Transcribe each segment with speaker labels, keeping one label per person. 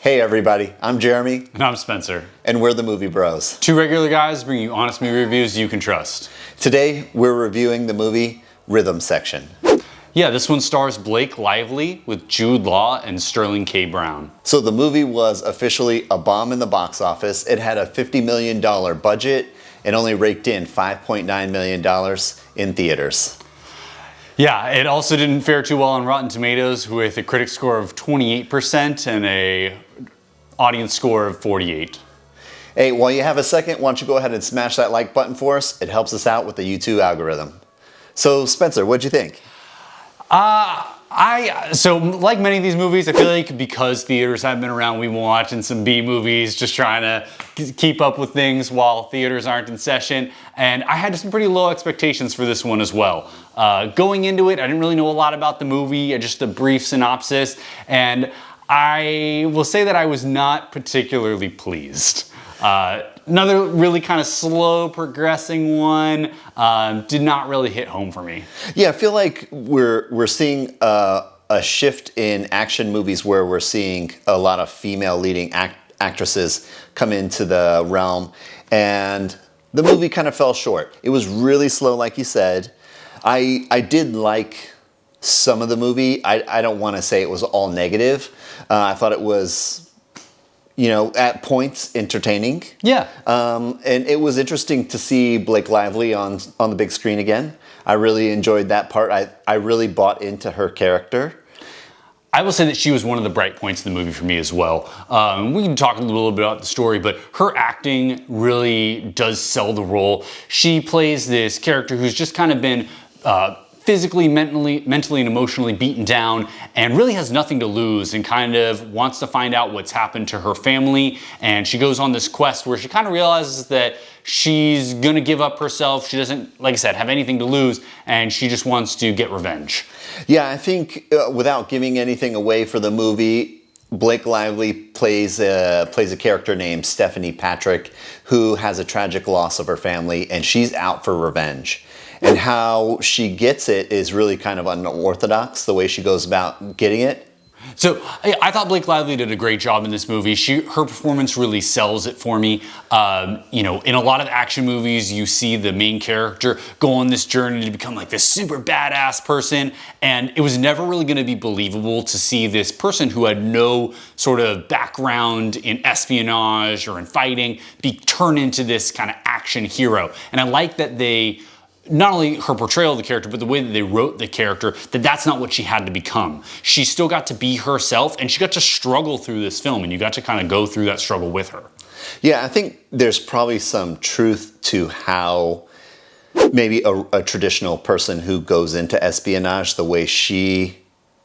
Speaker 1: Hey everybody, I'm Jeremy.
Speaker 2: And I'm Spencer.
Speaker 1: And we're the Movie Bros.
Speaker 2: Two regular guys bringing you honest movie reviews you can trust.
Speaker 1: Today, we're reviewing the movie Rhythm Section.
Speaker 2: Yeah, this one stars Blake Lively with Jude Law and Sterling K. Brown.
Speaker 1: So the movie was officially a bomb in the box office. It had a $50 million budget and only raked in $5.9 million in theaters.
Speaker 2: Yeah, it also didn't fare too well on Rotten Tomatoes with a critic score of 28% and a audience score of 48.
Speaker 1: Hey, while you have a second, why don't you go ahead and smash that like button for us? It helps us out with the YouTube algorithm. So Spencer, what'd you think?
Speaker 2: So like many of these movies, I feel like because theaters haven't been around, we've been watching some B movies, just trying to keep up with things while theaters aren't in session. And I had some pretty low expectations for this one as well. Going into it, I didn't really know a lot about the movie, just a brief synopsis. And I will say that I was not particularly pleased. Another really kind of slow progressing one, did not really hit home for me.
Speaker 1: Yeah, I feel like we're seeing a shift in action movies where we're seeing a lot of female leading actresses come into the realm, and the movie kind of fell short. It was really slow, like you said. I did like some of the movie. I don't want to say it was all negative. I thought it was, at points entertaining.
Speaker 2: Yeah.
Speaker 1: And it was interesting to see Blake Lively on the big screen again. I really enjoyed that part. I really bought into her character.
Speaker 2: I will say that she was one of the bright points in the movie for me as well. We can talk a little bit about the story, but her acting really does sell the role. She plays this character who's just kind of been physically, mentally, and emotionally beaten down and really has nothing to lose and kind of wants to find out what's happened to her family. And she goes on this quest where she kind of realizes that she's gonna give up herself. She doesn't, like I said, have anything to lose, and she just wants to get revenge.
Speaker 1: Yeah, I think without giving anything away for the movie, Blake Lively plays a character named Stephanie Patrick, who has a tragic loss of her family, and she's out for revenge. And how she gets it is really kind of unorthodox, the way she goes about getting it.
Speaker 2: So I thought Blake Lively did a great job in this movie. Her performance really sells it for me. In a lot of action movies, you see the main character go on this journey to become like this super badass person, and it was never really going to be believable to see this person who had no sort of background in espionage or in fighting be turned into this kind of action hero. And I like that they, not only her portrayal of the character, but the way that they wrote the character, that's not what she had to become. She still got to be herself, and she got to struggle through this film, and you got to kind of go through that struggle with her.
Speaker 1: Yeah, I think there's probably some truth to how maybe a traditional person who goes into espionage, the way she,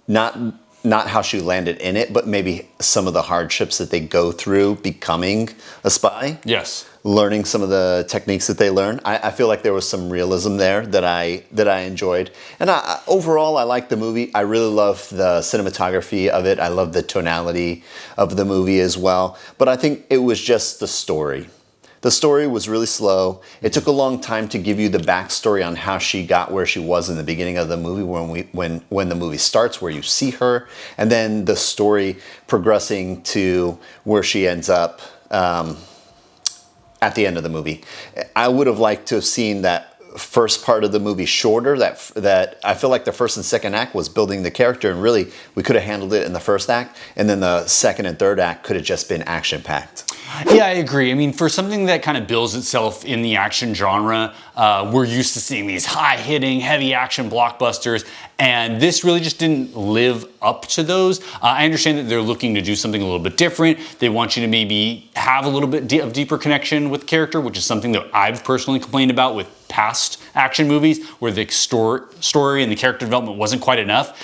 Speaker 1: not how she landed in it, but maybe some of the hardships that they go through becoming a spy.
Speaker 2: Yes.
Speaker 1: Learning some of the techniques that they learn. I feel like there was some realism there that I enjoyed. And overall, I liked the movie. I really love the cinematography of it. I love the tonality of the movie as well. But I think it was just the story. The story was really slow. It took a long time to give you the backstory on how she got where she was in the beginning of the movie, when the movie starts, where you see her, and then the story progressing to where she ends up at the end of the movie. I would have liked to have seen that first part of the movie shorter. That I feel like the first and second act was building the character, and really we could have handled it in the first act, and then the second and third act could have just been action-packed.
Speaker 2: Yeah, I agree. I mean, for something that kind of bills itself in the action genre, we're used to seeing these high-hitting, heavy action blockbusters, and this really just didn't live up to those. I understand that they're looking to do something a little bit different. They want you to maybe have a little bit of deeper connection with the character, which is something that I've personally complained about with past action movies, where the story and the character development wasn't quite enough.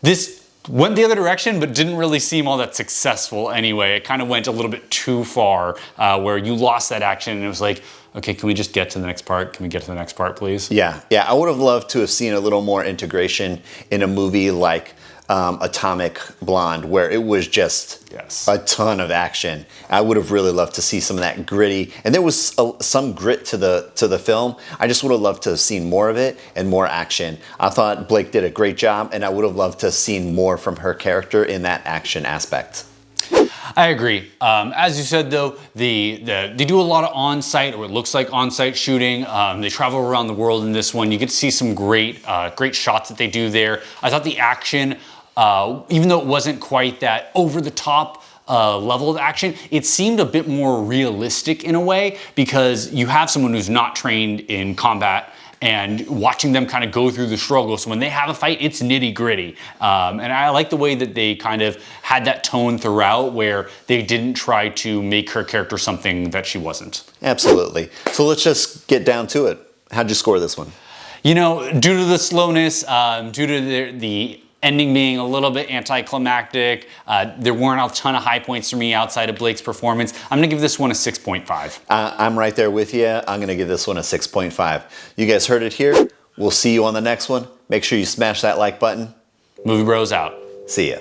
Speaker 2: This went the other direction, but didn't really seem all that successful anyway. It kind of went a little bit too far, where you lost that action, and it was like, okay, can we just get to the next part? Can we get to the next part, please?
Speaker 1: Yeah, I would have loved to have seen a little more integration in a movie like Atomic Blonde, where it was just a ton of action. I would have really loved to see some of that gritty, and there was some grit to the film. I just would have loved to have seen more of it and more action. I thought Blake did a great job, and I would have loved to have seen more from her character in that action aspect.
Speaker 2: I agree. As you said, though, they do a lot of on-site, or it looks like on-site shooting. They travel around the world in this one. You get to see some great shots that they do there. I thought the action, even though it wasn't quite that over-the-top level of action, it seemed a bit more realistic in a way, because you have someone who's not trained in combat and watching them kind of go through the struggle. So when they have a fight, it's nitty gritty. And I like the way that they kind of had that tone throughout, where they didn't try to make her character something that she wasn't.
Speaker 1: Absolutely. So let's just get down to it. How'd you score this one?
Speaker 2: You know, due to the slowness, due to the ending being a little bit anticlimactic, there weren't a ton of high points for me outside of Blake's performance. I'm gonna give this one a 6.5.
Speaker 1: I'm right there with you. I'm going to give this one a 6.5. You guys heard it here. We'll see you on the next one. Make sure you smash that like button.
Speaker 2: Movie Bros out.
Speaker 1: See ya.